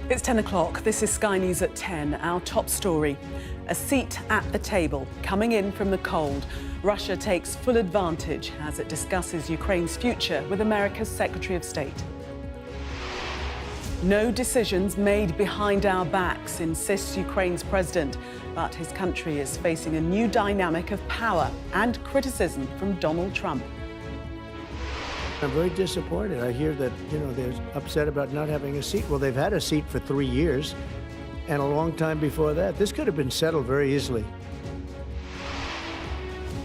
It's 10 o'clock. This is Sky News at 10. Our top story. A seat at the table. Coming in from the cold, Russia takes full advantage as it discusses Ukraine's future with America's Secretary of State. No decisions made behind our backs, insists Ukraine's president. But his country is facing a new dynamic of power and criticism from Donald Trump. I'm very disappointed. I hear that, they're upset about not having a seat. Well, they've had a seat for 3 years and a long time before that. This could have been settled very easily.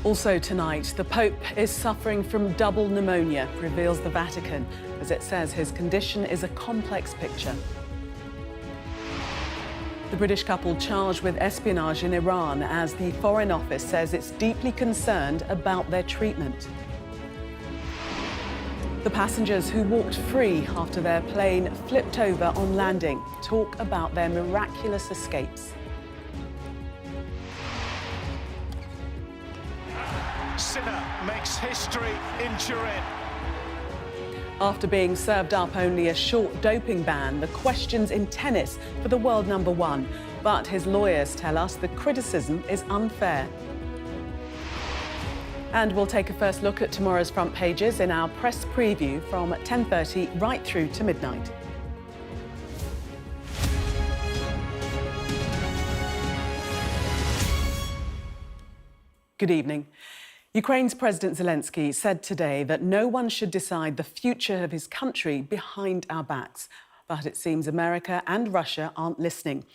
Also tonight, the Pope is suffering from double pneumonia, reveals the Vatican, as it says his condition is a complex picture. The British couple charged with espionage in Iran as the Foreign Office says it's deeply concerned about their treatment. The passengers who walked free after their plane flipped over on landing talk about their miraculous escapes. Sinner makes history in Turin. After being served up only a short doping ban, the question's in tennis for the world number one. But his lawyers tell us the criticism is unfair. And we'll take a first look at tomorrow's front pages in our press preview from 10:30 right through to midnight. Good evening. Ukraine's President Zelensky said today that no one should decide the future of his country behind our backs. But it seems America and Russia aren't listening.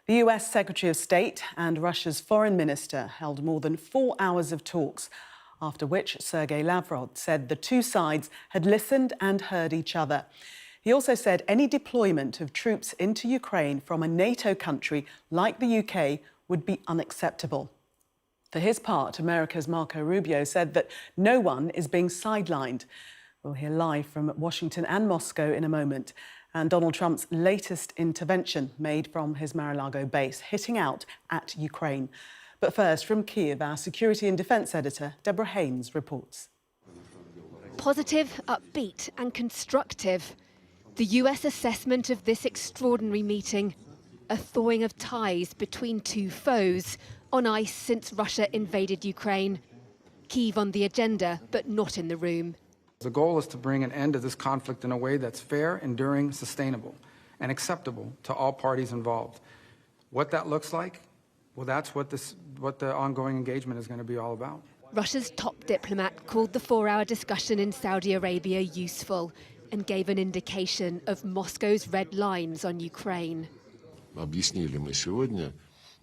The US Secretary of State and Russia's foreign minister held more than 4 hours of talks, after which Sergei Lavrov said the two sides had listened and heard each other. He also said any deployment of troops into Ukraine from a NATO country like the UK would be unacceptable. For his part, America's Marco Rubio said that no one is being sidelined. We'll hear live from Washington and Moscow in a moment. And Donald Trump's latest intervention made from his Mar-a-Lago base, hitting out at Ukraine. But first, from Kyiv, our security and defence editor, Deborah Haynes, reports. Positive, upbeat and constructive. The US assessment of this extraordinary meeting. A thawing of ties between two foes on ice since Russia invaded Ukraine. Kyiv on the agenda, but not in the room. The goal is to bring an end to this conflict in a way that's fair, enduring, sustainable, and acceptable to all parties involved. What that looks like, well, that's what the ongoing engagement is going to be all about. Russia's top diplomat called the 4-hour discussion in Saudi Arabia useful and gave an indication of Moscow's red lines on Ukraine.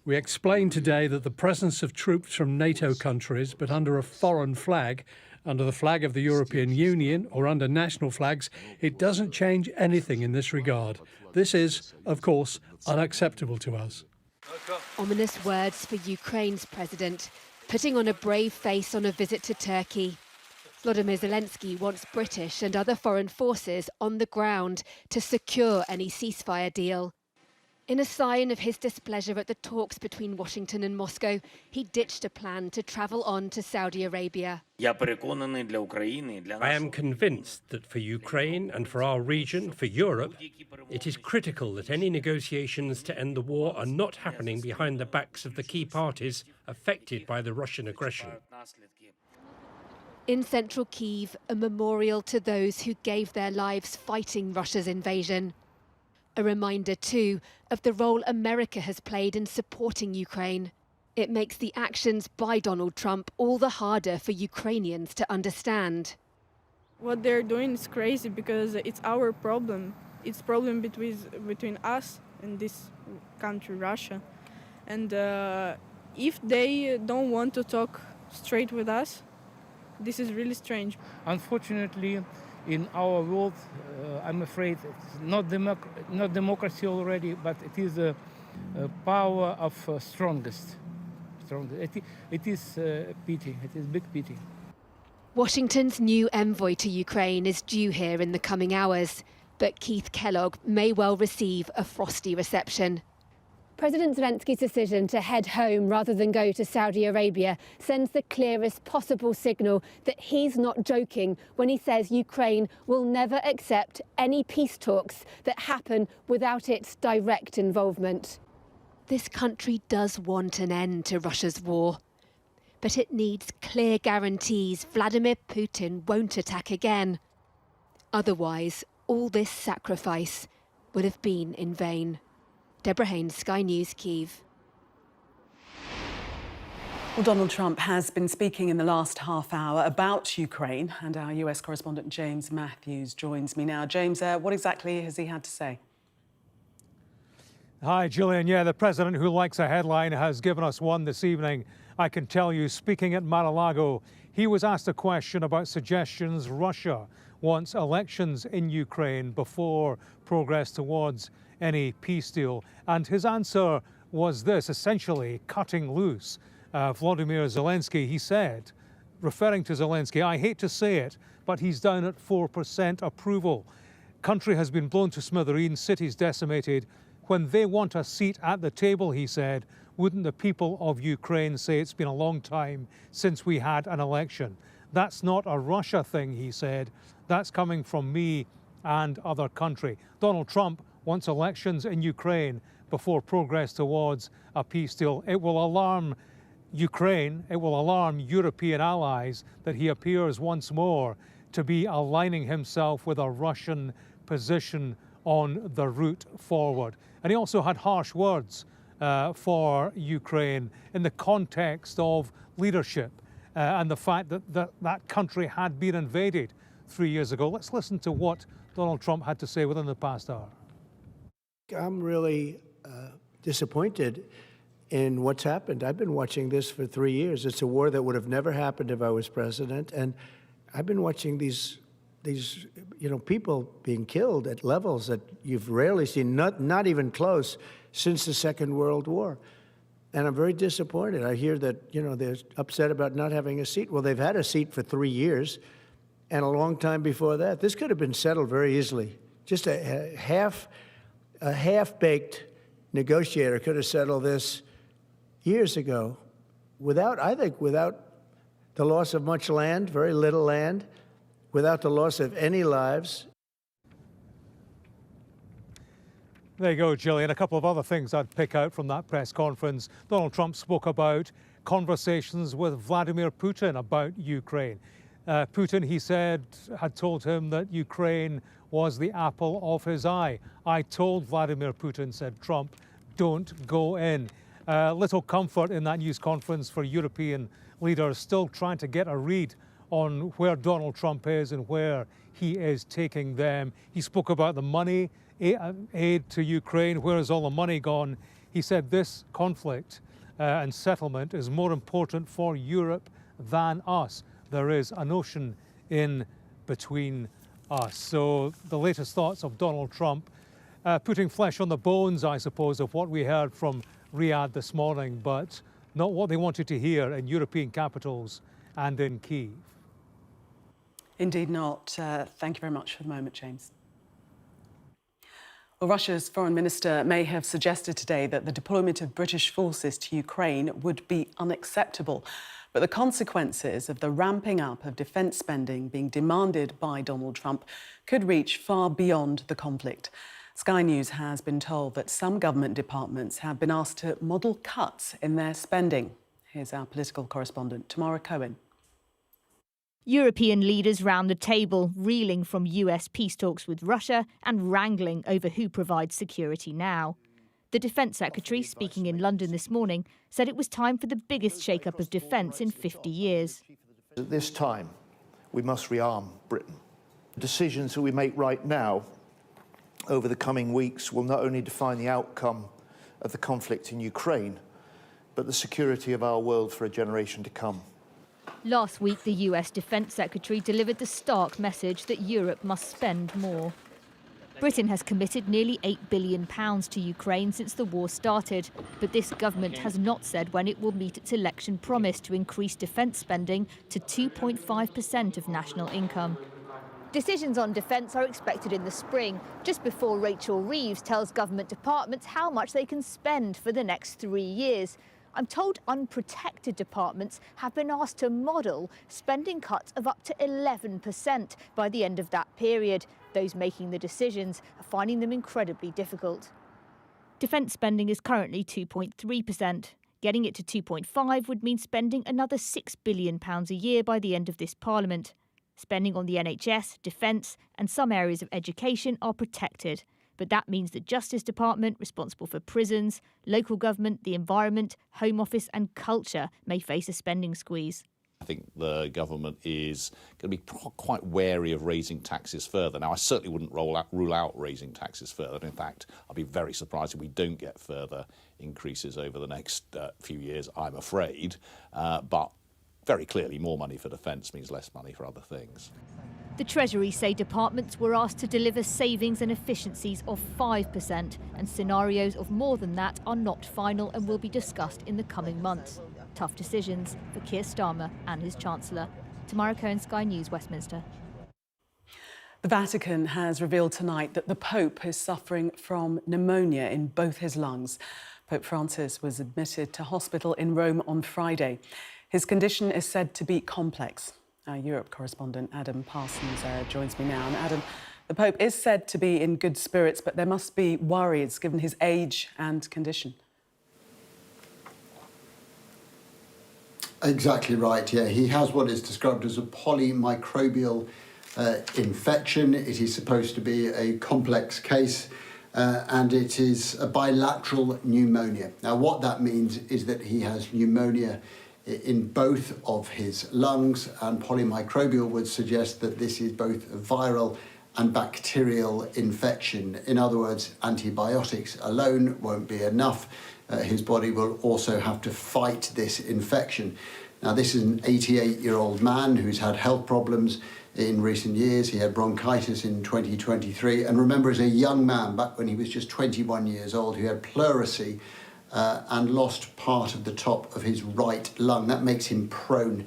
We explained today that the presence of troops from NATO countries, but under a foreign flag, under the flag of the European Union or under national flags, it doesn't change anything in this regard. This is, of course, unacceptable to us. Ominous words for Ukraine's president, putting on a brave face on a visit to Turkey. Volodymyr Zelensky wants British and other foreign forces on the ground to secure any ceasefire deal. In a sign of his displeasure at the talks between Washington and Moscow, he ditched a plan to travel on to Saudi Arabia. I am convinced that for Ukraine and for our region, for Europe, it is critical that any negotiations to end the war are not happening behind the backs of the key parties affected by the Russian aggression. In central Kyiv, a memorial to those who gave their lives fighting Russia's invasion. A reminder, too, of the role America has played in supporting Ukraine. It makes the actions by Donald Trump all the harder for Ukrainians to understand. What they're doing is crazy because it's our problem. It's a problem between us and this country, Russia. And if they don't want to talk straight with us, this is really strange. Unfortunately, in our world, I'm afraid it's not democracy already, but it is a power of strongest. It is pity. It is big pity. Washington's new envoy to Ukraine is due here in the coming hours, but Keith Kellogg may well receive a frosty reception. President Zelensky's decision to head home rather than go to Saudi Arabia sends the clearest possible signal that he's not joking when he says Ukraine will never accept any peace talks that happen without its direct involvement. This country does want an end to Russia's war, but it needs clear guarantees Vladimir Putin won't attack again. Otherwise, all this sacrifice will have been in vain. Deborah Haynes, Sky News, Kyiv. Well, Donald Trump has been speaking in the last half hour about Ukraine, and our US correspondent James Matthews joins me now. James, what exactly has he had to say? Hi, Gillian. Yeah, the president who likes a headline has given us one this evening. I can tell you, speaking at Mar-a-Lago, he was asked a question about suggestions Russia wants elections in Ukraine before progress towards any peace deal. And his answer was this, essentially cutting loose Vladimir Zelensky. He said, referring to Zelensky, I hate to say it, but he's down at 4% approval. Country has been blown to smithereens, cities decimated. When they want a seat at the table, he said, wouldn't the people of Ukraine say it's been a long time since we had an election? That's not a Russia thing, he said. That's coming from me and other country. Donald Trump wants elections in Ukraine before progress towards a peace deal. It will alarm Ukraine, it will alarm European allies that he appears once more to be aligning himself with a Russian position on the route forward. And he also had harsh words for Ukraine in the context of leadership and the fact that that country had been invaded 3 years ago. Let's listen to what Donald Trump had to say within the past hour. I'm really disappointed in what's happened. I've been watching this for 3 years. It's a war that would have never happened if I was president. And I've been watching these people being killed at levels that you've rarely seen, not even close, since the Second World War. And I'm very disappointed. I hear that, they're upset about not having a seat. Well, they've had a seat for 3 years and a long time before that. This could have been settled very easily. Just a half-baked negotiator could have settled this years ago without the loss of much land, very little land, without the loss of any lives. There you go, Gillian. A couple of other things I'd pick out from that press conference. Donald Trump spoke about conversations with Vladimir Putin about Ukraine. Putin, he said, had told him that Ukraine was the apple of his eye. I told Vladimir Putin, said Trump, don't go in. Little comfort in that news conference for European leaders still trying to get a read on where Donald Trump is and where he is taking them. He spoke about the money, aid to Ukraine. Where has all the money gone? He said this conflict and settlement is more important for Europe than us. There is an ocean in between us. So the latest thoughts of Donald Trump, putting flesh on the bones, I suppose, of what we heard from Riyadh this morning, but not what they wanted to hear in European capitals and in Kyiv. Indeed not. Thank you very much for the moment, James. Well, Russia's foreign minister may have suggested today that the deployment of British forces to Ukraine would be unacceptable. But the consequences of the ramping up of defence spending being demanded by Donald Trump could reach far beyond the conflict. Sky News has been told that some government departments have been asked to model cuts in their spending. Here's our political correspondent, Tamara Cohen. European leaders round the table, reeling from US peace talks with Russia and wrangling over who provides security now. The Defence Secretary, speaking in London this morning, said it was time for the biggest shake-up of defence in 50 years. At this time, we must rearm Britain. The decisions that we make right now over the coming weeks will not only define the outcome of the conflict in Ukraine, but the security of our world for a generation to come. Last week, the US Defence Secretary delivered the stark message that Europe must spend more. Britain has committed nearly £8 billion to Ukraine since the war started, but this government has not said when it will meet its election promise to increase defence spending to 2.5% of national income. Decisions on defence are expected in the spring, just before Rachel Reeves tells government departments how much they can spend for the next 3 years. I'm told unprotected departments have been asked to model spending cuts of up to 11% by the end of that period. Those making the decisions are finding them incredibly difficult. Defence spending is currently 2.3%. Getting it to 2.5 would mean spending another £6 billion a year by the end of this Parliament. Spending on the NHS, defence and some areas of education are protected. But that means the Justice Department, responsible for prisons, local government, the environment, Home Office and culture, may face a spending squeeze. I think the government is going to be quite wary of raising taxes further. Now, I certainly wouldn't rule out raising taxes further. In fact, I'd be very surprised if we don't get further increases over the next few years, I'm afraid. But very clearly, more money for defence means less money for other things. The Treasury say departments were asked to deliver savings and efficiencies of 5%, and scenarios of more than that are not final and will be discussed in the coming months. Tough decisions for Keir Starmer and his Chancellor. Tamara Cohen, Sky News, Westminster. The Vatican has revealed tonight that the Pope is suffering from pneumonia in both his lungs. Pope Francis was admitted to hospital in Rome on Friday. His condition is said to be complex. Our Europe correspondent Adam Parsons joins me now. And Adam, the Pope is said to be in good spirits, but there must be worries given his age and condition. Exactly right, yeah. He has what is described as a polymicrobial infection. It is supposed to be a complex case and it is a bilateral pneumonia. Now, what that means is that he has pneumonia in both of his lungs, and polymicrobial would suggest that this is both a viral and bacterial infection. In other words, antibiotics alone won't be enough. His body will also have to fight this infection. Now, this is an 88-year-old man who's had health problems in recent years. He had bronchitis in 2023. And remember, as a young man, back when he was just 21 years old, he had pleurisy and lost part of the top of his right lung. That makes him prone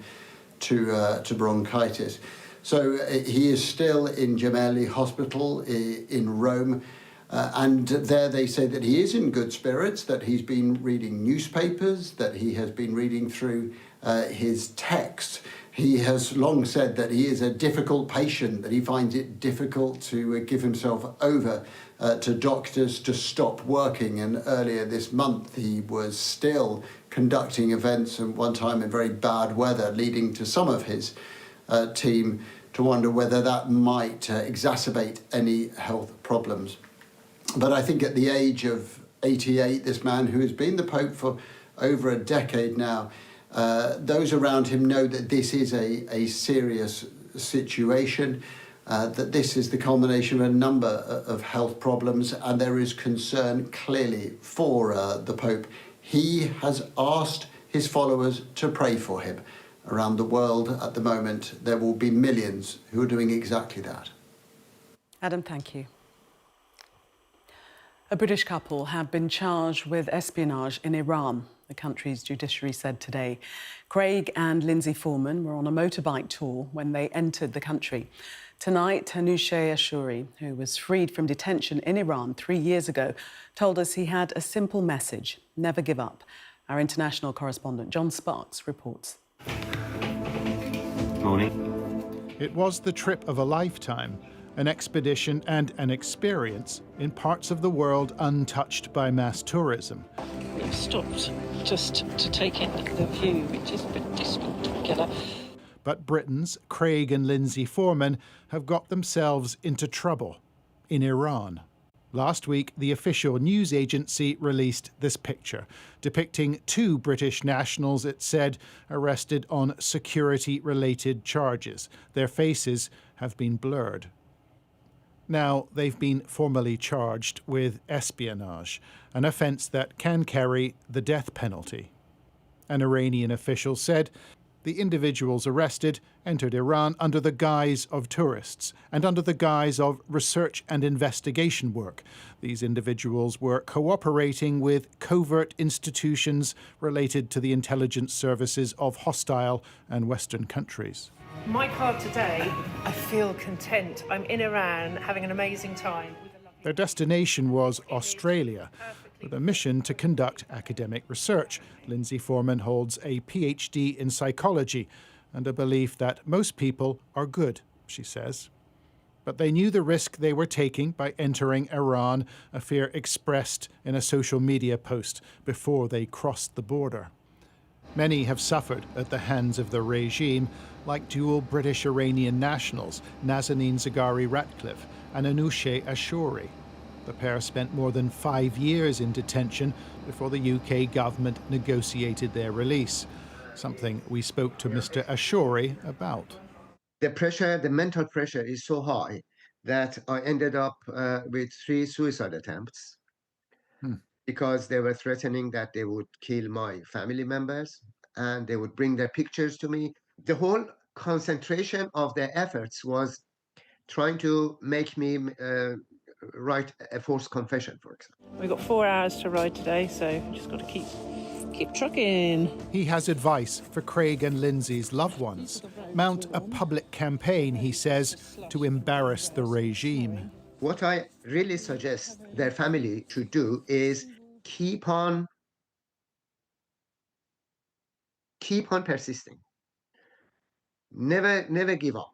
to bronchitis. So he is still in Gemelli Hospital in Rome. And there they say that he is in good spirits, that he's been reading newspapers, that he has been reading through his text. He has long said that he is a difficult patient, that he finds it difficult to give himself over to doctors to stop working. And earlier this month, he was still conducting events, and one time in very bad weather, leading to some of his team to wonder whether that might exacerbate any health problems. But I think at the age of 88, this man who has been the Pope for over a decade now, those around him know that this is a serious situation, that this is the culmination of a number of health problems, and there is concern clearly for the Pope. He has asked his followers to pray for him. Around the world at the moment, there will be millions who are doing exactly that. Adam, thank you. A British couple have been charged with espionage in Iran, the country's judiciary said today. Craig and Lindsay Foreman were on a motorbike tour when they entered the country. Tonight, Hanousheh Ashuri, who was freed from detention in Iran 3 years ago, told us he had a simple message: never give up. Our international correspondent John Sparks reports. Morning. It was the trip of a lifetime, an expedition and an experience in parts of the world untouched by mass tourism. We've stopped just to take in the view, which is a bit distant together. But Britain's Craig and Lindsay Foreman have got themselves into trouble in Iran. Last week, the official news agency released this picture, depicting 2 British nationals, it said, arrested on security-related charges. Their faces have been blurred. Now, they've been formally charged with espionage, an offence that can carry the death penalty. An Iranian official said The individuals arrested entered Iran under the guise of tourists and under the guise of research and investigation work. These individuals were cooperating with covert institutions related to the intelligence services of hostile and Western countries. My card today, I feel content. I'm in Iran having an amazing time. Their destination was Australia, with a mission to conduct academic research. Lindsay Foreman holds a PhD in psychology and a belief that most people are good, she says. But they knew the risk they were taking by entering Iran, a fear expressed in a social media post before they crossed the border. Many have suffered at the hands of the regime, like dual British-Iranian nationals Nazanin Zaghari-Ratcliffe and Anousheh Ashouri. The pair spent more than 5 years in detention before the UK government negotiated their release, something we spoke to Mr. Ashouri about. The pressure, the mental pressure is so high that I ended up with 3 suicide attempts because they were threatening that they would kill my family members and they would bring their pictures to me. The whole concentration of their efforts was trying to make me write a forced confession, for example. We've got 4 hours to ride today, so we've just got to keep trucking. He has advice for Craig and Lindsay's loved ones. Mount a public campaign, he says, to embarrass the regime. What I really suggest their family should do is keep on persisting. Never give up.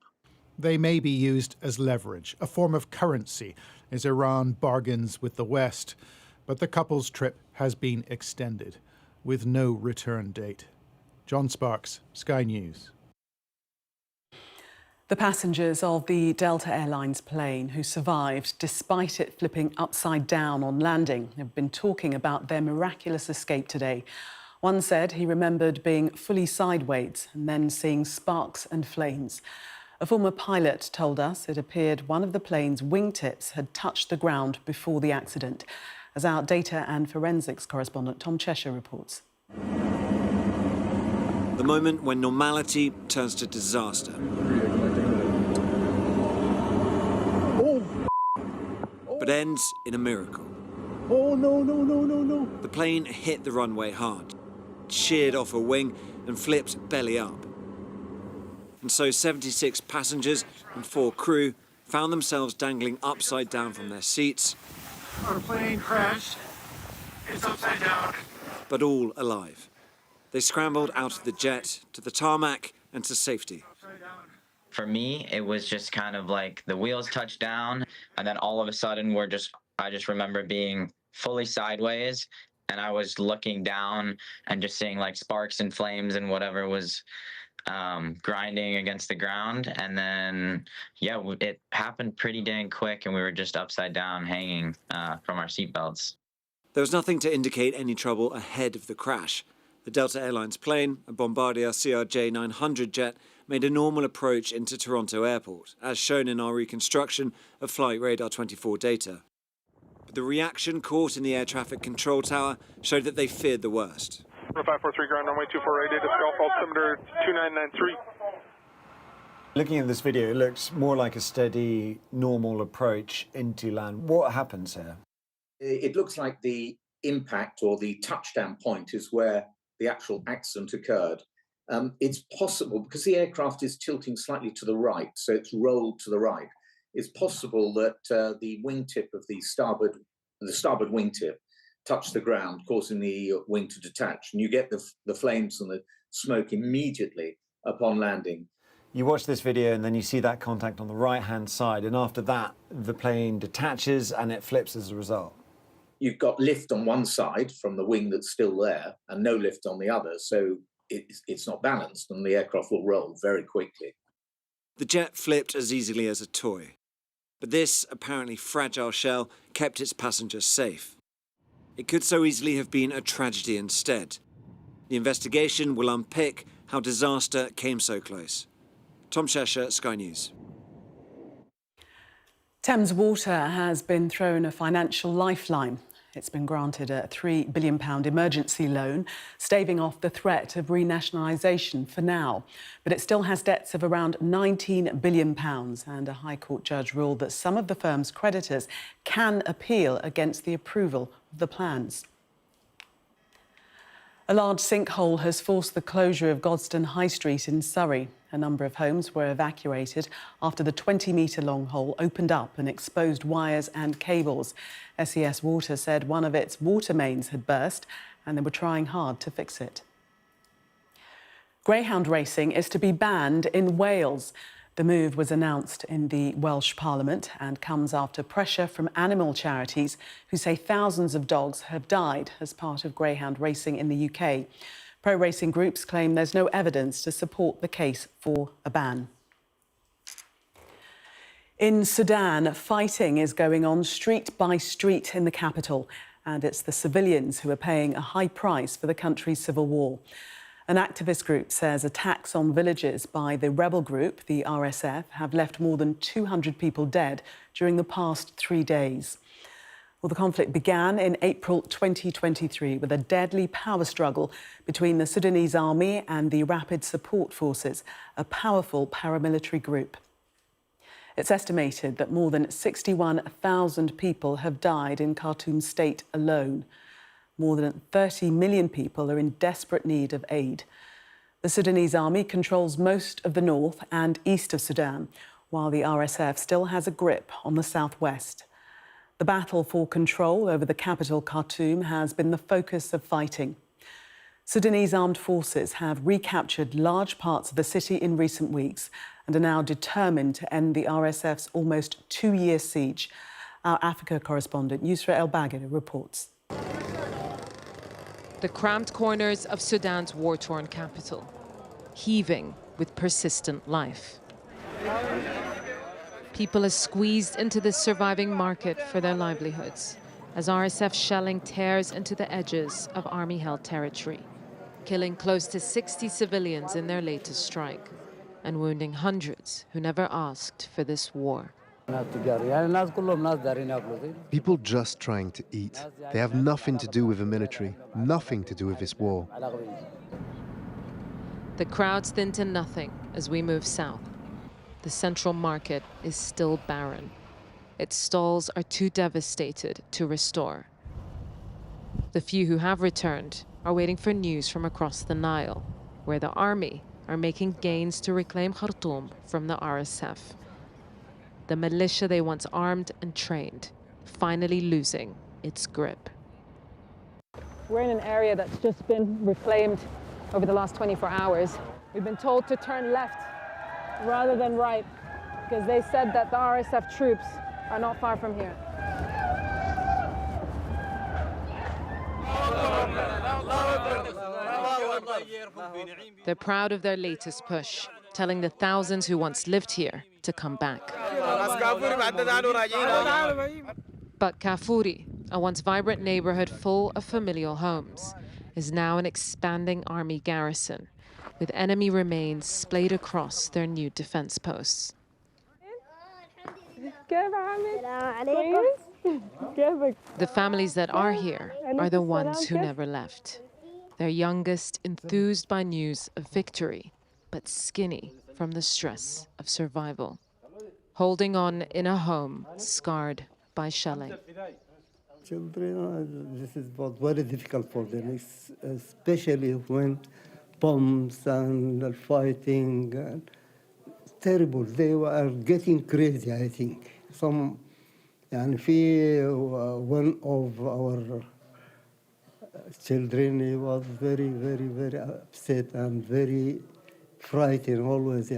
They may be used as leverage, a form of currency, as Iran bargains with the West. But the couple's trip has been extended, with no return date. John Sparks, Sky News. The passengers of the Delta Airlines plane who survived despite it flipping upside down on landing have been talking about their miraculous escape today. One said he remembered being fully sideways and then seeing sparks and flames. A former pilot told us it appeared one of the plane's wingtips had touched the ground before the accident. As our data and forensics correspondent Tom Cheshire reports. The moment when normality turns to disaster. But ends in a miracle. Oh, no. The plane hit the runway hard, sheared off a wing and flipped belly up. And so 76 passengers and 4 crew found themselves dangling upside down from their seats. Our plane crashed. It's upside down. But all alive. They scrambled out of the jet to the tarmac and to safety. For me, it was just kind of like the wheels touched down, and then all of a sudden I just remember being fully sideways, and I was looking down and just seeing like sparks and flames and whatever was grinding against the ground. And then, yeah, it happened pretty dang quick, and we were just upside down hanging from our seatbelts. There was nothing to indicate any trouble ahead of the crash. The Delta Airlines plane, a Bombardier CRJ-900 jet, made a normal approach into Toronto Airport, as shown in our reconstruction of Flight Radar 24 data. But the reaction caught in the air traffic control tower showed that they feared the worst. 543 ground runway 24 right, data Golf altimeter 2993. Looking at this video, it looks more like a steady, normal approach into land. What happens here? It looks like the impact or the touchdown point is where the actual accident occurred. It's possible, because the aircraft is tilting slightly to the right, so it's rolled to the right, it's possible that the wingtip of the starboard wingtip touched the ground, causing the wing to detach, and you get the flames and the smoke immediately upon landing. You watch this video and then you see that contact on the right-hand side, and after that, the plane detaches and it flips as a result. You've got lift on one side from the wing that's still there and no lift on the other, so it's not balanced and the aircraft will roll very quickly. The jet flipped as easily as a toy. But this apparently fragile shell kept its passengers safe. It could so easily have been a tragedy instead. The investigation will unpick how disaster came so close. Tom Cheshire, Sky News. Thames Water has been thrown a financial lifeline. It's been granted a £3 billion emergency loan, staving off the threat of renationalisation for now. But it still has debts of around £19 billion, and a High Court judge ruled that some of the firm's creditors can appeal against the approval of the plans. A large sinkhole has forced the closure of Godstone High Street in Surrey. A number of homes were evacuated after the 20-metre-long hole opened up and exposed wires and cables. SES Water said one of its water mains had burst and they were trying hard to fix it. Greyhound racing is to be banned in Wales. The move was announced in the Welsh Parliament and comes after pressure from animal charities who say thousands of dogs have died as part of greyhound racing in the UK. Pro-racing groups claim there's no evidence to support the case for a ban. In Sudan, fighting is going on street by street in the capital, and it's the civilians who are paying a high price for the country's civil war. An activist group says attacks on villages by the rebel group, the RSF, have left more than 200 people dead during the past 3 days. Well, the conflict began in April 2023 with a deadly power struggle between the Sudanese army and the Rapid Support Forces, a powerful paramilitary group. It's estimated that more than 61,000 people have died in Khartoum state alone. More than 30 million people are in desperate need of aid. The Sudanese army controls most of the north and east of Sudan, while the RSF still has a grip on the southwest. The battle for control over the capital, Khartoum, has been the focus of fighting. Sudanese armed forces have recaptured large parts of the city in recent weeks and are now determined to end the RSF's almost 2-year siege. Our Africa correspondent, Yusra El-Bagir, reports. The cramped corners of Sudan's war-torn capital, heaving with persistent life. People are squeezed into this surviving market for their livelihoods as RSF shelling tears into the edges of army-held territory, killing close to 60 civilians in their latest strike and wounding hundreds who never asked for this war. People just trying to eat. They have nothing to do with the military, nothing to do with this war. The crowds thin to nothing as we move south. The central market is still barren. Its stalls are too devastated to restore. The few who have returned are waiting for news from across the Nile, where the army are making gains to reclaim Khartoum from the RSF. The militia they once armed and trained, finally losing its grip. We're in an area that's just been reclaimed over the last 24 hours. We've been told to turn left rather than right because they said that the RSF troops are not far from here. They're proud of their latest push, telling the thousands who once lived here to come back. But Kafuri, a once vibrant neighborhood full of familial homes, is now an expanding army garrison, with enemy remains splayed across their new defense posts. The families that are here are the ones who never left. Their youngest enthused by news of victory, but skinny from the stress of survival. Holding on in a home scarred by shelling. Children, this is very difficult for them, especially when bombs and fighting. Terrible. They were getting crazy, I think. One of our children, he was very, very, very upset and very frightened always.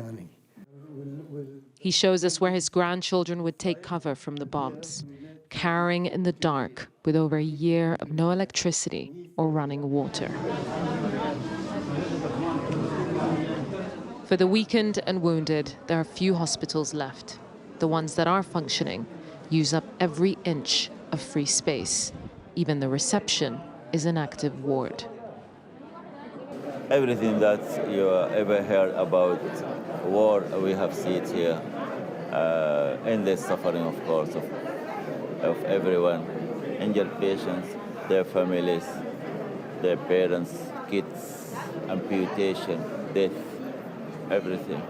He shows us where his grandchildren would take cover from the bombs, cowering in the dark with over a year of no electricity or running water. For the weakened and wounded, there are few hospitals left. The ones that are functioning use up every inch of free space. Even the reception is an active ward. Everything that you ever heard about war, we have seen it here. Endless suffering, of course, of everyone. injured patients, their families, their parents, kids, amputation, death, everything.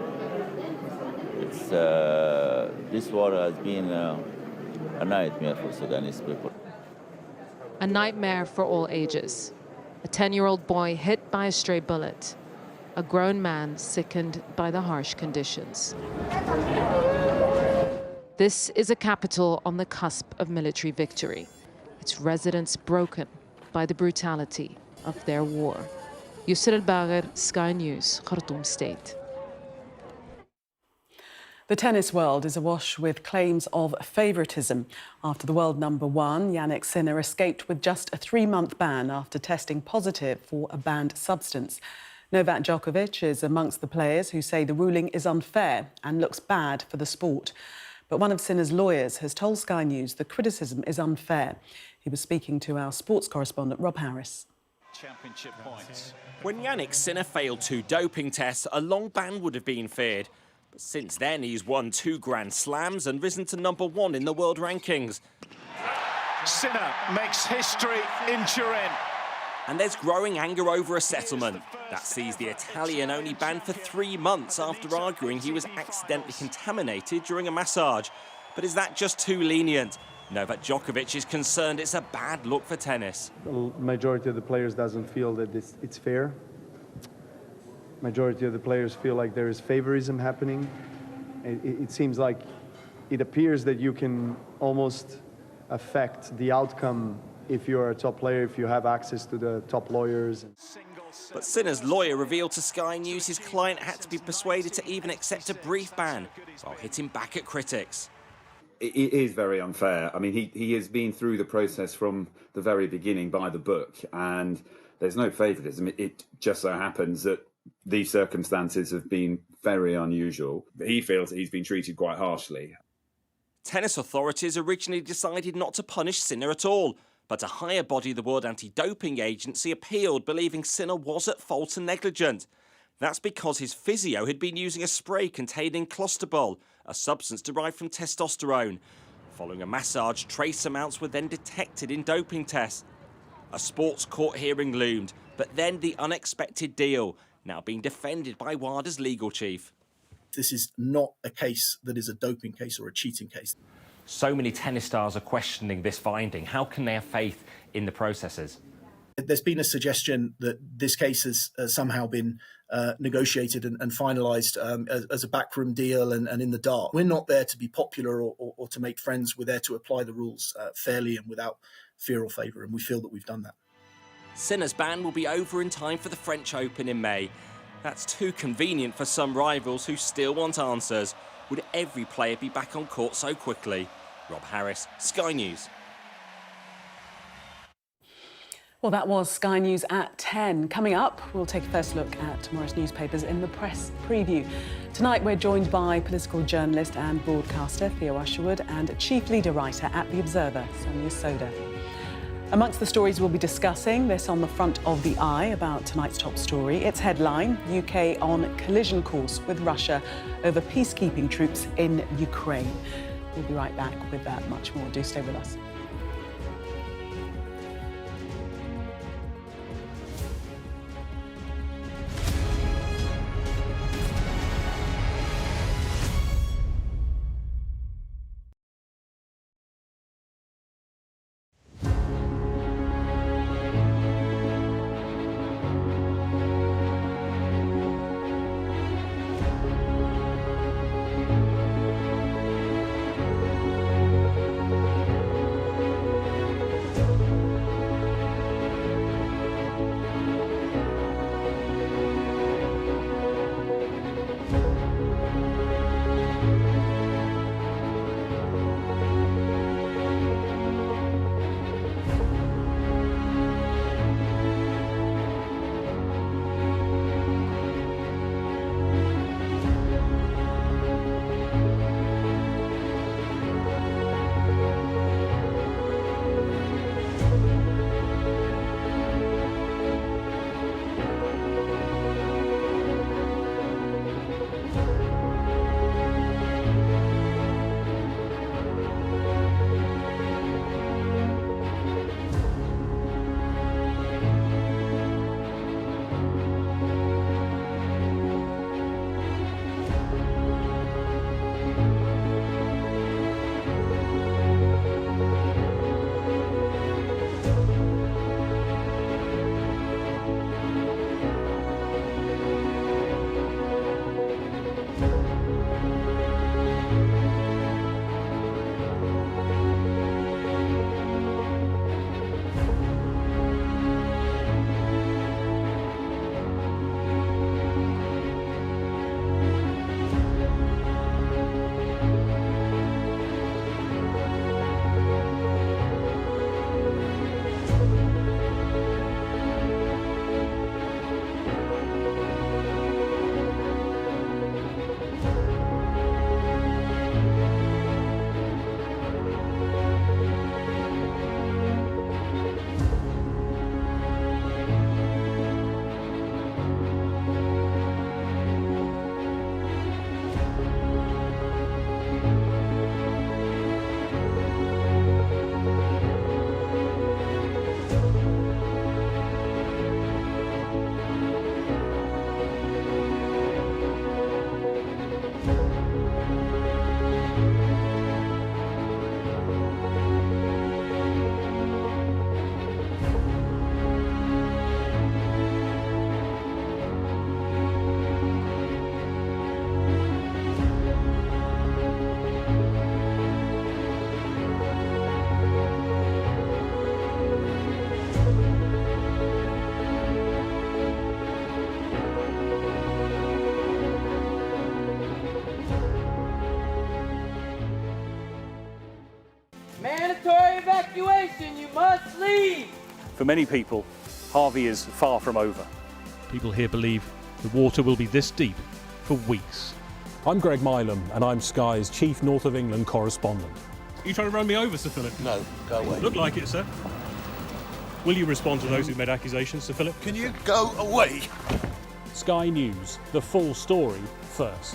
This war has been a nightmare for Sudanese people. A nightmare for all ages. A 10-year-old boy hit by a stray bullet. A grown man sickened by the harsh conditions. This is a capital on the cusp of military victory. Its residents broken by the brutality of their war. Yusr al-Bagher, Sky News, Khartoum State. The tennis world is awash with claims of favouritism after the world number one, Jannik Sinner, escaped with just a 3-month ban after testing positive for a banned substance. Novak Djokovic is amongst the players who say the ruling is unfair and looks bad for the sport. But one of Sinner's lawyers has told Sky News the criticism is unfair. He was speaking to our sports correspondent, Rob Harris. Championship points. When Jannik Sinner failed 2 doping tests, a long ban would have been feared. But since then, he's won 2 Grand Slams and risen to #1 in the world rankings. Sinner makes history in Turin. And there's growing anger over a settlement that sees the Italian only banned for 3 months after arguing he was accidentally contaminated during a massage. But is that just too lenient? Novak Djokovic is concerned it's a bad look for tennis. The majority of the players doesn't feel that it's fair. Majority of the players feel like there is favorism happening. It seems like it appears that you can almost affect the outcome if you're a top player, if you have access to the top lawyers. But Sinner's lawyer revealed to Sky News his client had to be persuaded to even accept a brief ban while hitting back at critics. It is very unfair. I mean, he has been through the process from the very beginning by the book, and there's no favouritism. It just so happens that these circumstances have been very unusual. He feels that he's been treated quite harshly. Tennis authorities originally decided not to punish Sinner at all, but a higher body, the World Anti-Doping Agency, appealed, believing Sinner was at fault and negligent. That's because his physio had been using a spray containing clostebol, a substance derived from testosterone. Following a massage, trace amounts were then detected in doping tests. A sports court hearing loomed, but then the unexpected deal, now being defended by WADA's legal chief. This is not a case that is a doping case or a cheating case. So many tennis stars are questioning this finding. How can they have faith in the processes? There's been a suggestion that this case has somehow been negotiated and finalised as a backroom deal and in the dark. We're not there to be popular or to make friends. We're there to apply the rules fairly and without fear or favour, and we feel that we've done that. Sinner's ban will be over in time for the French Open in May. That's too convenient for some rivals who still want answers. Would every player be back on court so quickly? Rob Harris, Sky News. Well, that was Sky News at 10. Coming up, we'll take a first look at tomorrow's newspapers in the press preview. Tonight, we're joined by political journalist and broadcaster Theo Usherwood and chief leader writer at The Observer, Sonia Soda. Amongst the stories we'll be discussing, this on the front of the Eye about tonight's top story. Its headline, UK on collision course with Russia over peacekeeping troops in Ukraine. We'll be right back with that, much more. Do stay with us. must leave! For many people, Harvey is far from over. People here believe the water will be this deep for weeks. I'm Greg Milam, and I'm Sky's chief North of England correspondent. Are you trying to run me over, Sir Philip? No, go away. Look like it, sir. Will you respond to those who made accusations, Sir Philip? Can you go away? Sky News, the full story first.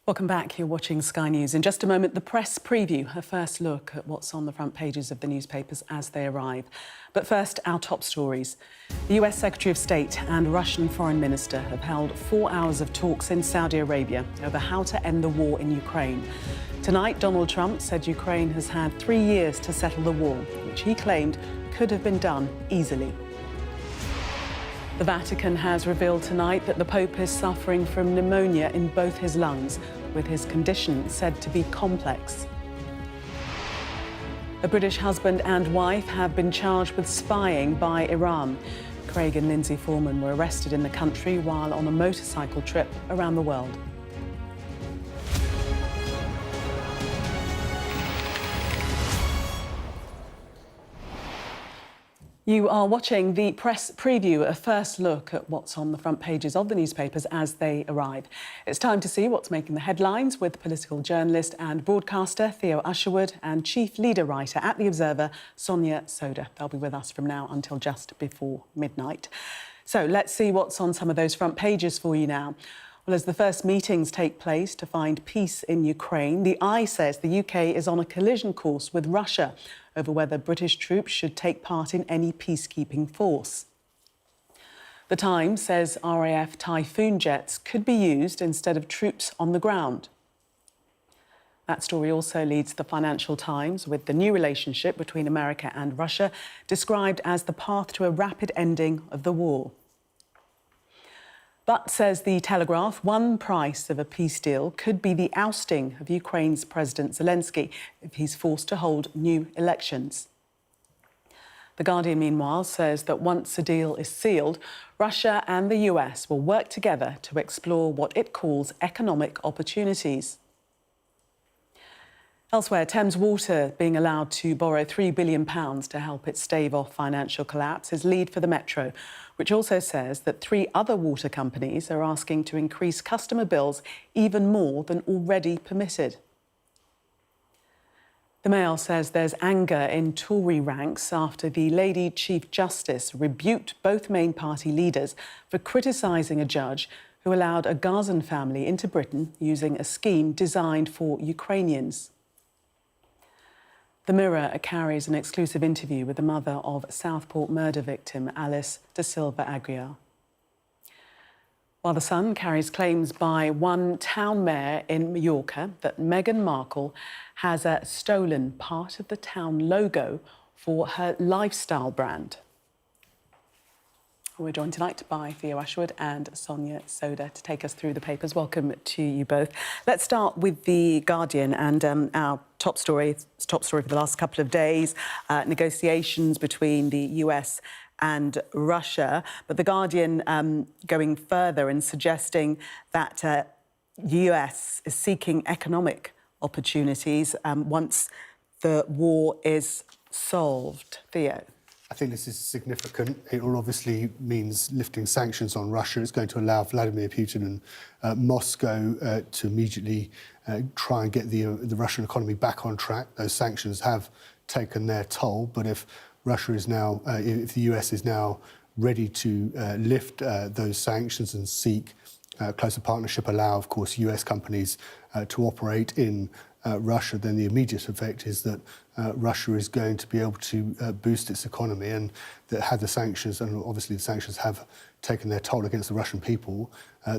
Welcome back. You're watching Sky News. In just a moment, the press preview, a first look at what's on the front pages of the newspapers as they arrive. But first, our top stories. The US Secretary of State and Russian Foreign Minister have held 4 hours of talks in Saudi Arabia over how to end the war in Ukraine. Tonight, Donald Trump said Ukraine has had 3 years to settle the war, which he claimed could have been done easily. The Vatican has revealed tonight that the Pope is suffering from pneumonia in both his lungs, with his condition said to be complex. A British husband and wife have been charged with spying by Iran. Craig and Lindsay Foreman were arrested in the country while on a motorcycle trip around the world. You are watching the press preview, a first look at what's on the front pages of the newspapers as they arrive. It's time to see what's making the headlines with political journalist and broadcaster Theo Usherwood and chief leader writer at The Observer, Sonia Soda. They'll be with us from now until just before midnight. So let's see what's on some of those front pages for you now. Well, as the first meetings take place to find peace in Ukraine, the Eye says the UK is on a collision course with Russia over whether British troops should take part in any peacekeeping force. The Times says RAF Typhoon jets could be used instead of troops on the ground. That story also leads the Financial Times with the new relationship between America and Russia described as the path to a rapid ending of the war. But, says the Telegraph, one price of a peace deal could be the ousting of Ukraine's President Zelensky if he's forced to hold new elections. The Guardian, meanwhile, says that once a deal is sealed, Russia and the US will work together to explore what it calls economic opportunities. Elsewhere, Thames Water being allowed to borrow £3 billion to help it stave off financial collapse is lead for the Metro, which also says that 3 other water companies are asking to increase customer bills even more than already permitted. The Mail says there's anger in Tory ranks after the Lady Chief Justice rebuked both main party leaders for criticising a judge who allowed a Gazan family into Britain using a scheme designed for Ukrainians. The Mirror carries an exclusive interview with the mother of Southport murder victim Alice da Silva Aguiar. While The Sun carries claims by one town mayor in Mallorca that Meghan Markle has stolen part of the town logo for her lifestyle brand. We're joined tonight by Theo Usherwood and Sonia Soda to take us through the papers. Welcome to you both. Let's start with The Guardian and our top story for the last couple of days, negotiations between the US and Russia. But The Guardian going further and suggesting that the US is seeking economic opportunities once the war is solved. Theo? I think this is significant. It will obviously means lifting sanctions on Russia. It's going to allow Vladimir Putin and Moscow to immediately try and get the Russian economy back on track. Those sanctions have taken their toll, but if Russia is now, if the US is now ready to lift those sanctions and seek closer partnership, allow, of course, US companies to operate in Russia, then the immediate effect is that Russia is going to be able to boost its economy, and that had the sanctions, and obviously the sanctions have taken their toll against the Russian people,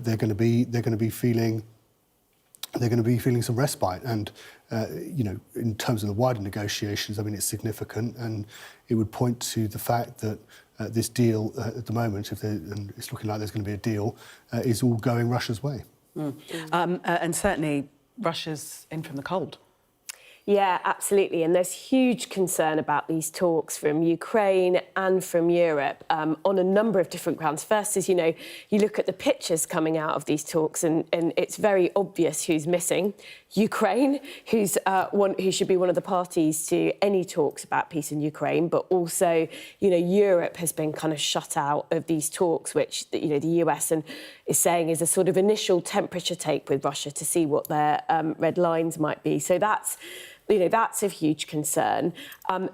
they're going to be feeling some respite. And you know, in terms of the wider negotiations, I mean, it's significant, and it would point to the fact that this deal at the moment, and it's looking like there's going to be a deal, is all going Russia's way. And certainly Russia's in from the cold. Yeah, absolutely. And there's huge concern about these talks from Ukraine and from Europe on a number of different grounds. First is, you know, you look at the pictures coming out of these talks and it's very obvious who's missing. Ukraine, who should be one of the parties to any talks about peace in Ukraine, but also, Europe has been kind of shut out of these talks, which, the US is saying is a sort of initial temperature take with Russia to see what their red lines might be. So that's of huge concern.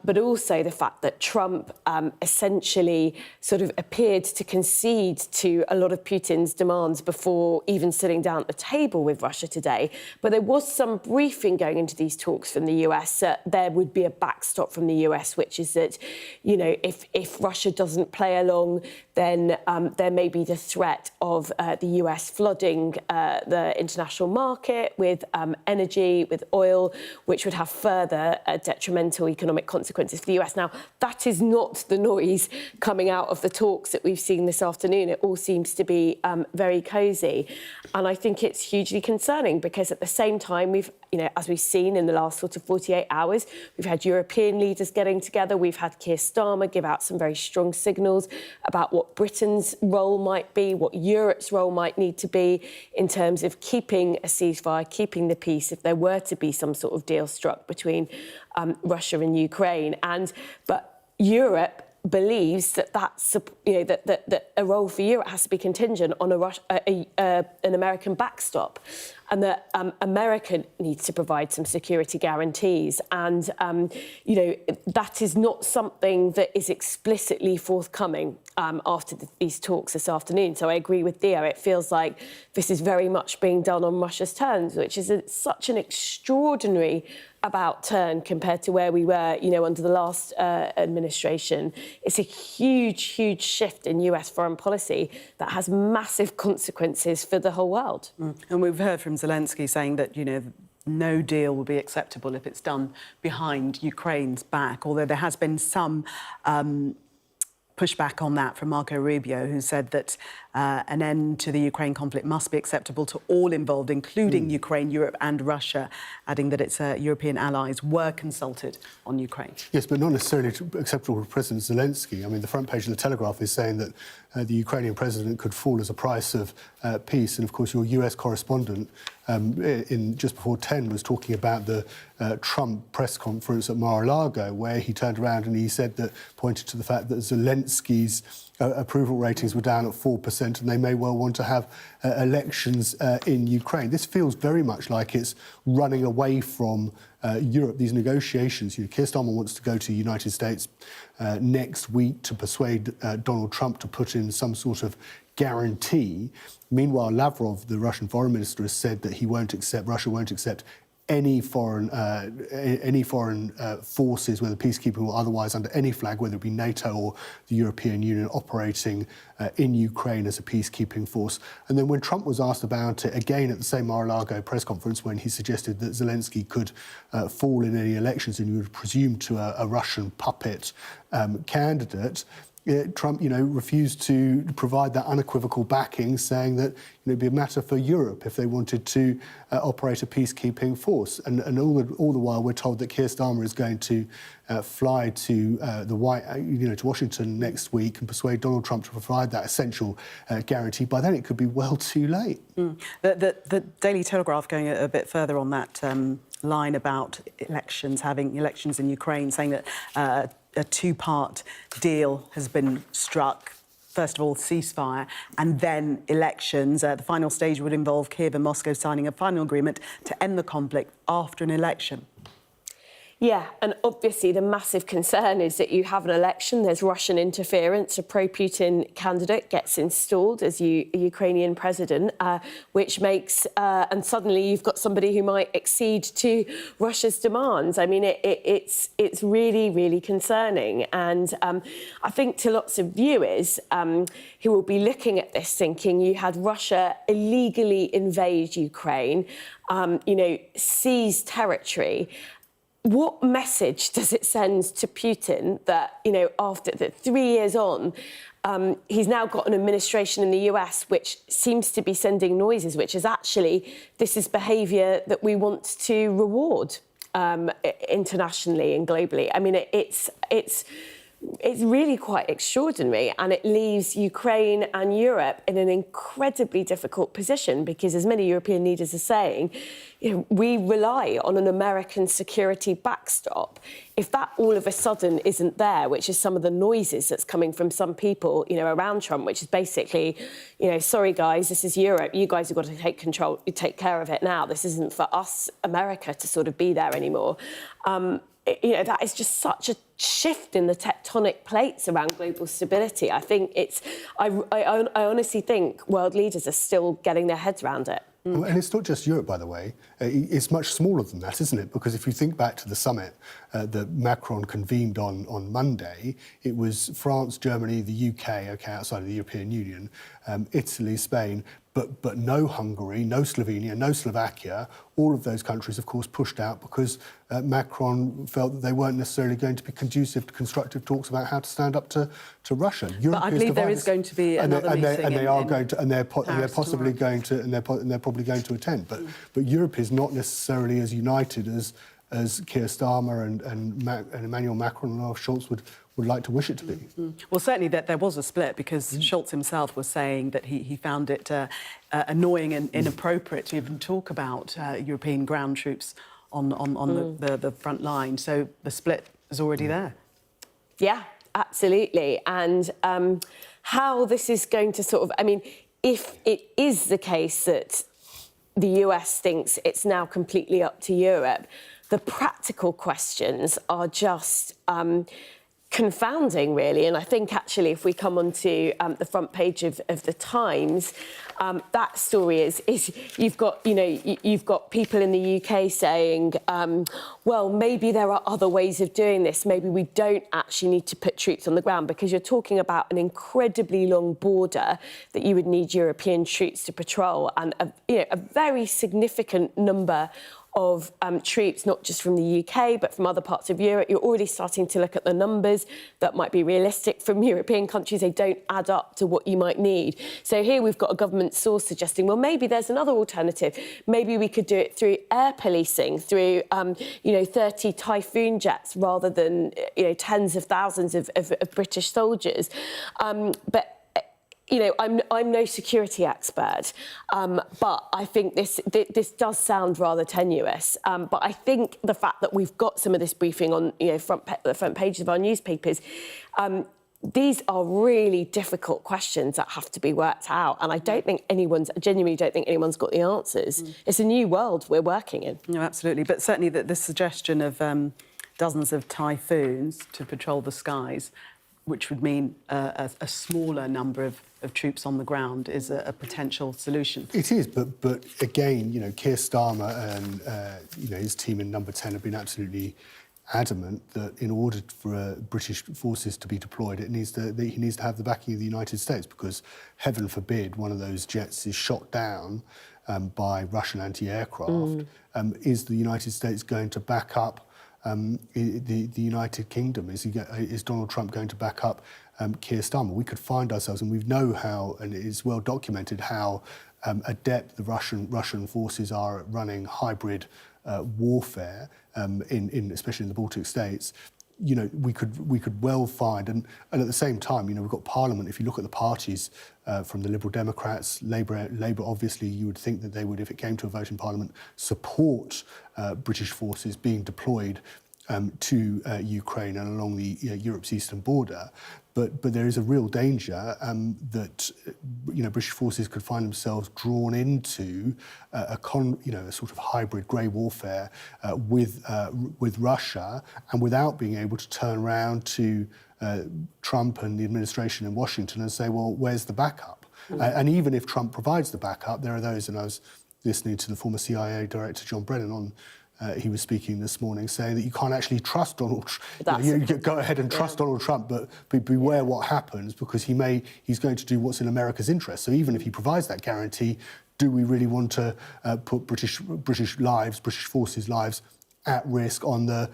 But also the fact that Trump essentially sort of appeared to concede to a lot of Putin's demands before even sitting down at the table with Russia today. But there was some briefing going into these talks from the US that there would be a backstop from the US, which is that, if Russia doesn't play along, then there may be the threat of the US flooding the international market with energy, with oil, which would have further detrimental economic consequences for the US. Now, that is not the noise coming out of the talks that we've seen this afternoon. It all seems to be very cosy. And I think it's hugely concerning because at the same time, we've, as we've seen in the last sort of 48 hours, we've had European leaders getting together. We've had Keir Starmer give out some very strong signals about what Britain's role might be, what Europe's role might need to be in terms of keeping a ceasefire, keeping the peace if there were to be some sort of deal struck between Russia and Ukraine. But Europe believes that that a role for Europe has to be contingent on an American backstop, and that America needs to provide some security guarantees. And that is not something that is explicitly forthcoming after these talks this afternoon. So I agree with Theo. It feels like this is very much being done on Russia's terms, which is such an extraordinary about turn compared to where we were, under the last administration. It's a huge, huge shift in US foreign policy that has massive consequences for the whole world. And we've heard from Zelensky saying that, no deal will be acceptable if it's done behind Ukraine's back, although there has been some pushback on that from Marco Rubio, who said that an end to the Ukraine conflict must be acceptable to all involved, including Ukraine, Europe and Russia, adding that its European allies were consulted on Ukraine. Yes, but not necessarily acceptable to President Zelensky. I mean, the front page of the Telegraph is saying that the Ukrainian president could fall as a price of peace. And, of course, your US correspondent just before 10 was talking about the Trump press conference at Mar-a-Lago, where he turned around and he said that, pointed to the fact that Zelensky's approval ratings were down at 4%, and they may well want to have elections in Ukraine. This feels very much like it's running away from Europe, these negotiations. Keir Starmer wants to go to the United States next week to persuade Donald Trump to put in some sort of guarantee. Meanwhile, Lavrov, the Russian foreign minister, has said that Russia won't accept any foreign forces, whether peacekeeping or otherwise, under any flag, whether it be NATO or the European Union, operating in Ukraine as a peacekeeping force. And then when Trump was asked about it again at the same Mar-a-Lago press conference, when he suggested that Zelensky could fall in any elections and you would presume to a Russian puppet candidate, Trump, refused to provide that unequivocal backing, saying that it'd be a matter for Europe if they wanted to operate a peacekeeping force. And all the while, we're told that Keir Starmer is going to fly to to Washington next week and persuade Donald Trump to provide that essential guarantee. By then, it could be well too late. The Daily Telegraph going a bit further on that line about having elections in Ukraine, saying that a two-part deal has been struck. First of all, ceasefire, and then elections. The final stage would involve Kiev and Moscow signing a final agreement to end the conflict after an election. Yeah, and obviously the massive concern is that you have an election, there's Russian interference, a pro-Putin candidate gets installed as Ukrainian president, which makes, and suddenly you've got somebody who might accede to Russia's demands. I mean, it's really, really concerning. And I think to lots of viewers who will be looking at this thinking, you had Russia illegally invade Ukraine, seize territory. What message does it send to Putin that, after 3 years on, he's now got an administration in the US which seems to be sending noises, which is actually, this is behaviour that we want to reward internationally and globally. I mean, it's it's really quite extraordinary, and it leaves Ukraine and Europe in an incredibly difficult position because, as many European leaders are saying, we rely on an American security backstop. If that all of a sudden isn't there, which is some of the noises that's coming from some people, around Trump, which is basically, sorry guys, this is Europe. You guys have got to take control, take care of it now. This isn't for us, America, to sort of be there anymore. That is just such a shift in the tectonic plates around global stability. I think I honestly think world leaders are still getting their heads around it. And it's not just Europe, by the way. It's much smaller than that, isn't it? Because if you think back to the summit that Macron convened on Monday, it was France, Germany, the UK, outside of the European Union, Italy, Spain, but no Hungary, no Slovenia, no Slovakia. All of those countries, of course, pushed out because Macron felt that they weren't necessarily going to be conducive to constructive talks about how to stand up to Russia. But I believe there is going to be another meeting, and they're possibly going to, and they're probably going to attend. But Europe is not necessarily as united as Keir Starmer and Emmanuel Macron and Olaf Scholz would like to wish it to be. Well, certainly there was a split because Scholz himself was saying that he found it annoying and inappropriate to even talk about European ground troops on the front line. So the split is already there. Yeah, absolutely. And how this is going to sort of... I mean, if it is the case that the US thinks it's now completely up to Europe, the practical questions are just... confounding, really. And I think, actually, if we come onto the front page of the Times, that story is you've got people in the UK saying, well, maybe there are other ways of doing this. Maybe we don't actually need to put troops on the ground, because you're talking about an incredibly long border that you would need European troops to patrol, and a very significant number of troops, not just from the UK, but from other parts of Europe. You're already starting to look at the numbers that might be realistic from European countries. They don't add up to what you might need. So here we've got a government source suggesting, well, maybe there's another alternative. Maybe we could do it through air policing, through, 30 Typhoon jets rather than, tens of thousands of British soldiers. But I'm no security expert, but I think this does sound rather tenuous. But I think the fact that we've got some of this briefing on the front pages of our newspapers, these are really difficult questions that have to be worked out. And I genuinely don't think anyone's got the answers. It's a new world we're working in. No, absolutely. But certainly the suggestion of dozens of Typhoons to patrol the skies, which would mean a smaller number of troops on the ground, is a potential solution. It is, but again, Keir Starmer and his team in Number 10 have been absolutely adamant that in order for British forces to be deployed, he needs to have the backing of the United States, because heaven forbid one of those jets is shot down by Russian anti-aircraft. Is the United States going to back up the United Kingdom? Is Donald Trump going to back up Keir Starmer? We could find ourselves, and we know how, and it is well documented, how adept the Russian forces are at running hybrid warfare, especially in the Baltic states. We could well find, and at the same time, we've got Parliament. If you look at the parties from the Liberal Democrats, Labour, obviously, you would think that they would, if it came to a vote in Parliament, support British forces being deployed to Ukraine and along the Europe's eastern border. But there is a real danger that British forces could find themselves drawn into a sort of hybrid grey warfare with Russia, and without being able to turn around to Trump and the administration in Washington and say, well, where's the backup? And even if Trump provides the backup, there are those, and I was listening to the former CIA director John Brennan on. He was speaking this morning, saying that you can't actually trust Donald Trump. You go ahead and trust Donald Trump, but beware what happens, because he's going to do what's in America's interest. So even if he provides that guarantee, do we really want to put British forces' lives at risk on the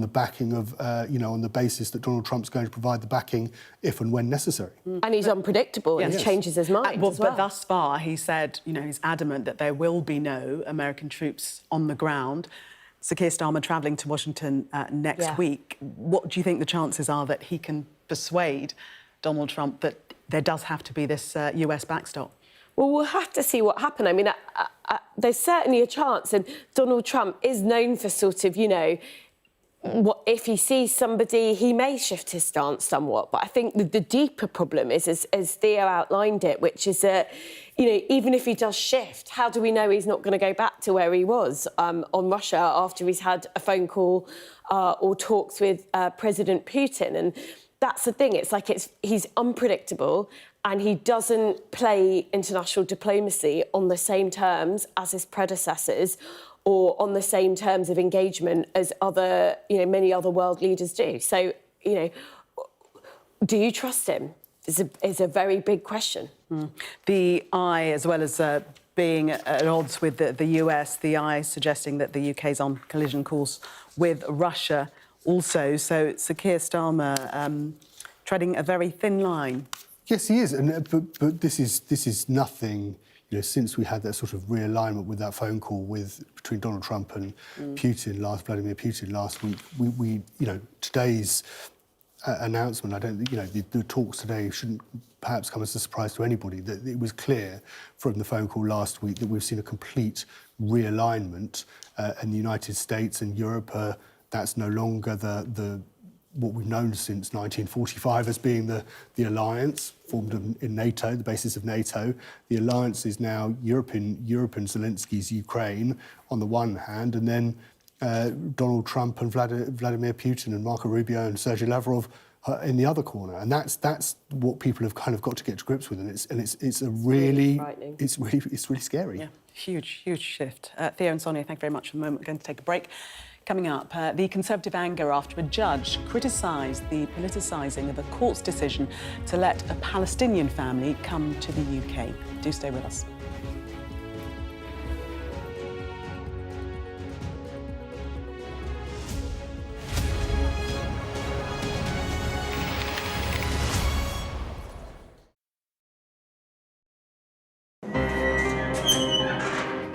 backing of on the basis that Donald Trump's going to provide the backing if and when necessary? And he's unpredictable, and he changes his mind as well. But thus far, he said, he's adamant that there will be no American troops on the ground. Sir Keir Starmer travelling to Washington next week. What do you think the chances are that he can persuade Donald Trump that there does have to be this US backstop? Well, we'll have to see what happens. I mean, there's certainly a chance, and Donald Trump is known for sort of, you know, what if he sees somebody, he may shift his stance somewhat. But I think the deeper problem is, as Theo outlined it, which is that, you know, even if he does shift, how do we know he's not going to go back to where he was on Russia after he's had a phone call or talks with President Putin? And that's the thing. It's like he's unpredictable, and he doesn't play international diplomacy on the same terms as his predecessors, or on the same terms of engagement as other, you know, many other world leaders do. So, you know, do you trust him? Is a very big question. The eye, as well as being at odds with the US, the eye suggesting that the UK's on collision course with Russia also. So Sir Keir Starmer treading a very thin line. Yes, he is, but this is nothing. You know, since we had that sort of realignment with that phone call between Donald Trump and Vladimir Putin last week, we you know, today's announcement, I don't think, you know, the talks today shouldn't perhaps come as a surprise to anybody. That it was clear from the phone call last week that we've seen a complete realignment in the United States and Europe. That's no longer what we've known since 1945 as being the alliance formed in NATO, the basis of NATO. The alliance is now Europe and Zelensky's Ukraine on the one hand, and then Donald Trump and Vladimir Putin and Marco Rubio and Sergei Lavrov in the other corner. And that's what people have kind of got to get to grips with. And it's really scary. Yeah, huge shift. Theo and Sonia, thank you very much for the moment. We're going to take a break. Coming up, the Conservative anger after a judge criticised the politicising of a court's decision to let a Palestinian family come to the UK. Do stay with us.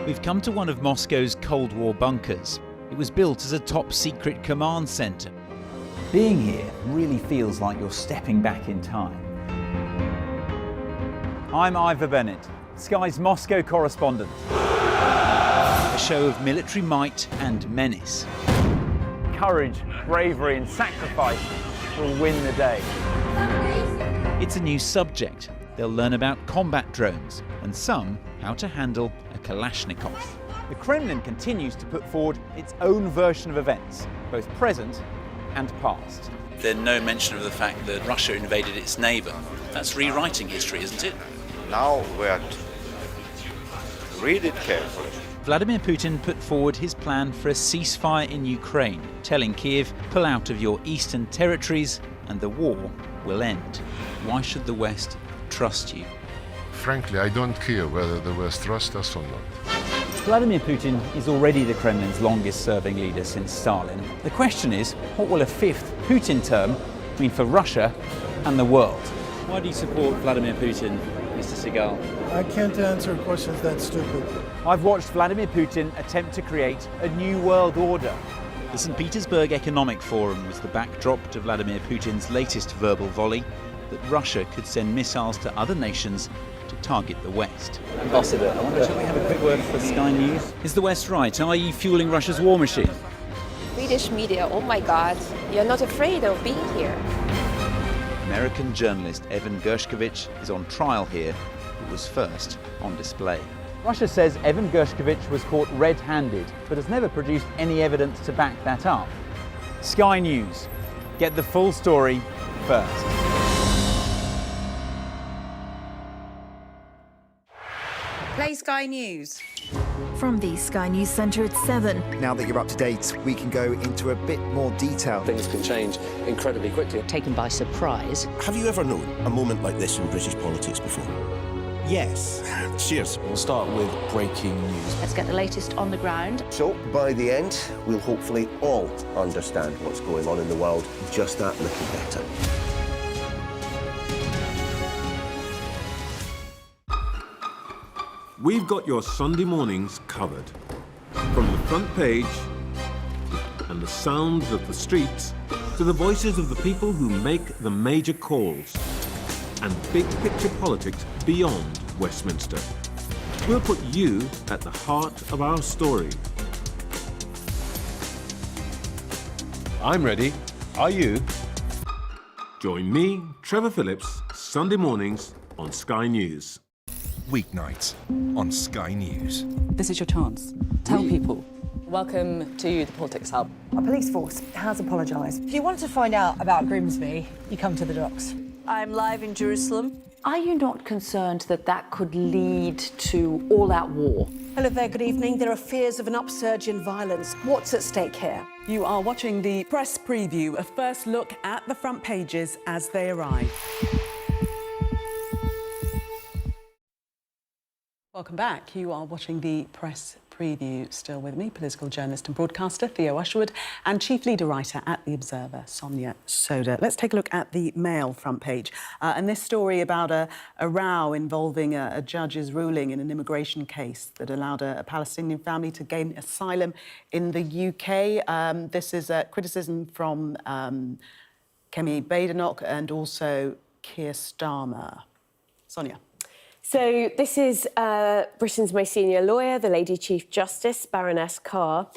We've come to one of Moscow's Cold War bunkers. It was built as a top-secret command centre. Being here really feels like you're stepping back in time. I'm Ivor Bennett, Sky's Moscow correspondent. A show of military might and menace. Courage, bravery and sacrifice will win the day. It's a new subject. They'll learn about combat drones and some how to handle a Kalashnikov. The Kremlin continues to put forward its own version of events, both present and past. There's no mention of the fact that Russia invaded its neighbour. That's rewriting history, isn't it? Now we have to read it carefully. Vladimir Putin put forward his plan for a ceasefire in Ukraine, telling Kiev, pull out of your eastern territories and the war will end. Why should the West trust you? Frankly, I don't care whether the West trusts us or not. Vladimir Putin is already the Kremlin's longest-serving leader since Stalin. The question is, what will a fifth Putin term mean for Russia and the world? Why do you support Vladimir Putin, Mr. Segal? I can't answer questions that stupid. I've watched Vladimir Putin attempt to create a new world order. The St. Petersburg Economic Forum was the backdrop to Vladimir Putin's latest verbal volley that Russia could send missiles to other nations to target the West. Ambassador, I wonder, shall we have a quick word for Sky News? Is the West right? Are you fueling Russia's war machine? Swedish media, oh my God, you're not afraid of being here. American journalist Evan Gershkovich is on trial here, but was first on display. Russia says Evan Gershkovich was caught red-handed, but has never produced any evidence to back that up. Sky News, get the full story first. Play Sky News. From the Sky News Centre at 7. Now that you're up to date, we can go into a bit more detail. Things can change incredibly quickly. Taken by surprise. Have you ever known a moment like this in British politics before? Yes. Cheers. We'll start with breaking news. Let's get the latest on the ground. So, by the end, we'll hopefully all understand what's going on in the world just that little better. We've got your Sunday mornings covered. From the front page and the sounds of the streets to the voices of the people who make the major calls and big picture politics beyond Westminster. We'll put you at the heart of our story. I'm ready. Are you? Join me, Trevor Phillips, Sunday mornings on Sky News. Weeknights on Sky News. This is your chance. Tell people. Welcome to the Politics Hub. Our police force has apologised. If you want to find out about Grimsby, you come to the docks. I'm live in Jerusalem. Are you not concerned that that could lead to all-out war? Hello there, good evening. There are fears of an upsurge in violence. What's at stake here? You are watching the press preview, a first look at the front pages as they arrive. Welcome back. You are watching the press preview. Still with me, political journalist and broadcaster Theo Usherwood and chief leader writer at The Observer, Sonia Soda. Let's take a look at the Mail front page. And this story about a row involving a judge's ruling in an immigration case that allowed a Palestinian family to gain asylum in the UK. This is a criticism from Kemi Badenoch and also Keir Starmer. Sonia. So this is Britain's most senior lawyer, the Lady Chief Justice, Baroness Carr.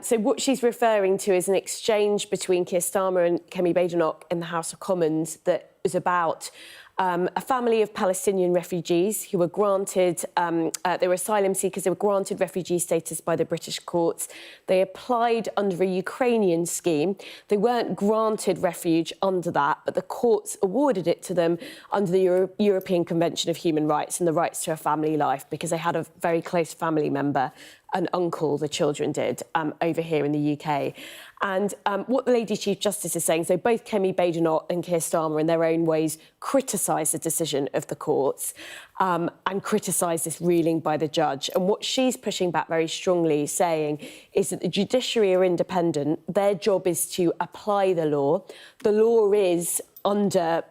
So what she's referring to is an exchange between Keir Starmer and Kemi Badenoch in the House of Commons that is about a family of Palestinian refugees who were granted, they were asylum seekers, they were granted refugee status by the British courts. They applied under a Ukrainian scheme. They weren't granted refuge under that, but the courts awarded it to them under the European Convention of Human Rights and the rights to a family life because they had a very close family member, an uncle, the children did, over here in the UK. And what the Lady Chief Justice is saying, so both Kemi Badenoch and Keir Starmer in their own ways criticise the decision of the courts and criticise this ruling by the judge. And what she's pushing back very strongly, saying, is that the judiciary are independent. Their job is to apply the law. The law is under,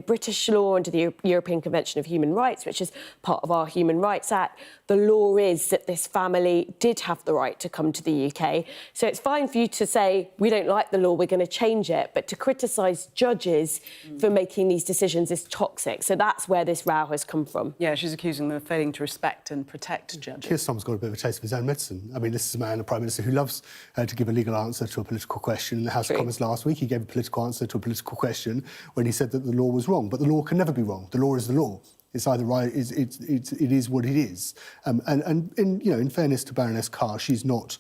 British law, under the European Convention of Human Rights, which is part of our Human Rights Act. The law is that this family did have the right to come to the UK. So it's fine for you to say, we don't like the law, we're going to change it, but to criticise judges for making these decisions is toxic. So that's where this row has come from. Yeah, she's accusing them of failing to respect and protect judges. Keir Starmer's got a bit of a taste of his own medicine. I mean, this is a man, a Prime Minister, who loves to give a legal answer to a political question. In the House of Commons last week, he gave a political answer to a political question when he said that the law was wrong. But the law can never be wrong. The law is the law. It's either right. It is what it is. And in fairness to Baroness Carr, she's not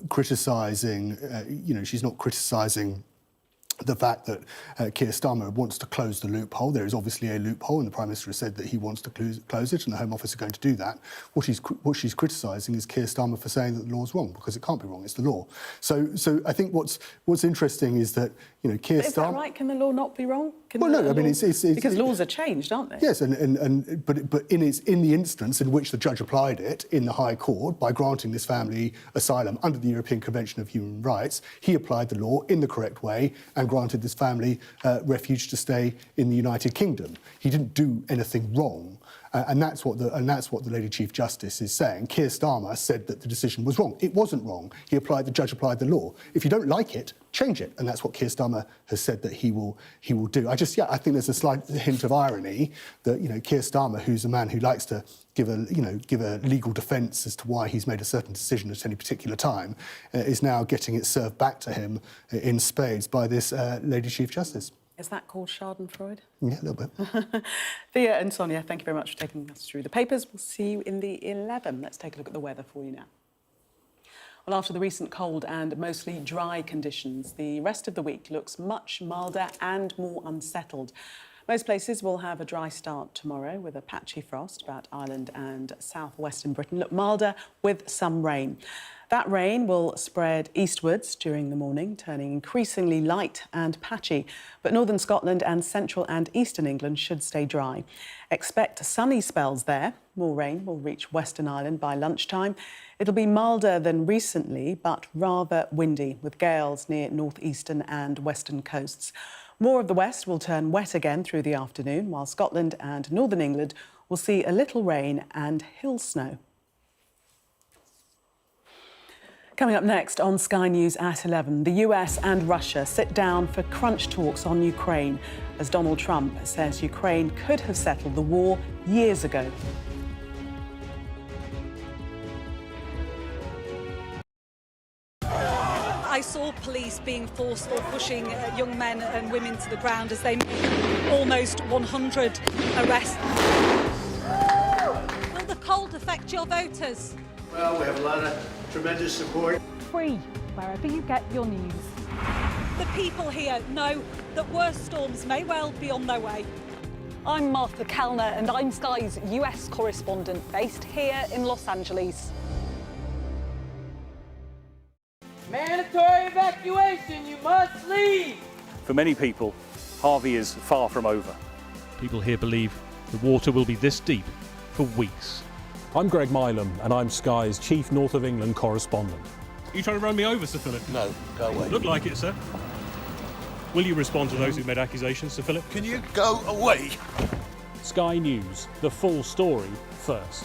criticising. She's not criticising the fact that Keir Starmer wants to close the loophole. There is obviously a loophole, and the Prime Minister has said that he wants to close it, and the Home Office are going to do that. What she's criticising is Keir Starmer for saying that the law's wrong, because it can't be wrong. It's the law. So I think what's interesting is that Keir Starmer. Is that right? Can the law not be wrong? It's because laws are changed, aren't they? Yes, but in the instance in which the judge applied it in the High Court by granting this family asylum under the European Convention of Human Rights, he applied the law in the correct way and granted this family refuge to stay in the United Kingdom. He didn't do anything wrong. And that's what the Lady Chief Justice is saying. Keir Starmer said that the decision was wrong. It wasn't wrong. The judge applied the law. If you don't like it, change it. And that's what Keir Starmer has said that he will do. I think there's a slight hint of irony that Keir Starmer, who's a man who likes to give a legal defence as to why he's made a certain decision at any particular time, is now getting it served back to him in spades by this Lady Chief Justice. Is that called Schadenfreude? Yeah, a little bit. Thea and Sonia, thank you very much for taking us through the papers. We'll see you in the 11. Let's take a look at the weather for you now. Well, after the recent cold and mostly dry conditions, the rest of the week looks much milder and more unsettled. Most places will have a dry start tomorrow with a patchy frost about Ireland and southwestern Britain. Look milder with some rain. That rain will spread eastwards during the morning, turning increasingly light and patchy. But northern Scotland and central and eastern England should stay dry. Expect sunny spells there. More rain will reach Western Ireland by lunchtime. It'll be milder than recently, but rather windy, with gales near northeastern and western coasts. More of the west will turn wet again through the afternoon, while Scotland and northern England will see a little rain and hill snow. Coming up next on Sky News at 11, the US and Russia sit down for crunch talks on Ukraine as Donald Trump says Ukraine could have settled the war years ago. I saw police being forceful, pushing young men and women to the ground as they made almost 100 arrests. Will the cold affect your voters? Well, we have a lot of tremendous support. Free, wherever you get your news. The people here know that worse storms may well be on their way. I'm Martha Kellner and I'm Sky's US correspondent based here in Los Angeles. Mandatory evacuation, you must leave! For many people, Harvey is far from over. People here believe the water will be this deep for weeks. I'm Greg Milam and I'm Sky's chief North of England correspondent. Are you trying to run me over, Sir Philip? No, go away. Look like it, sir. Will you respond to those who made accusations, Sir Philip? Can you go away? Sky News, the full story first.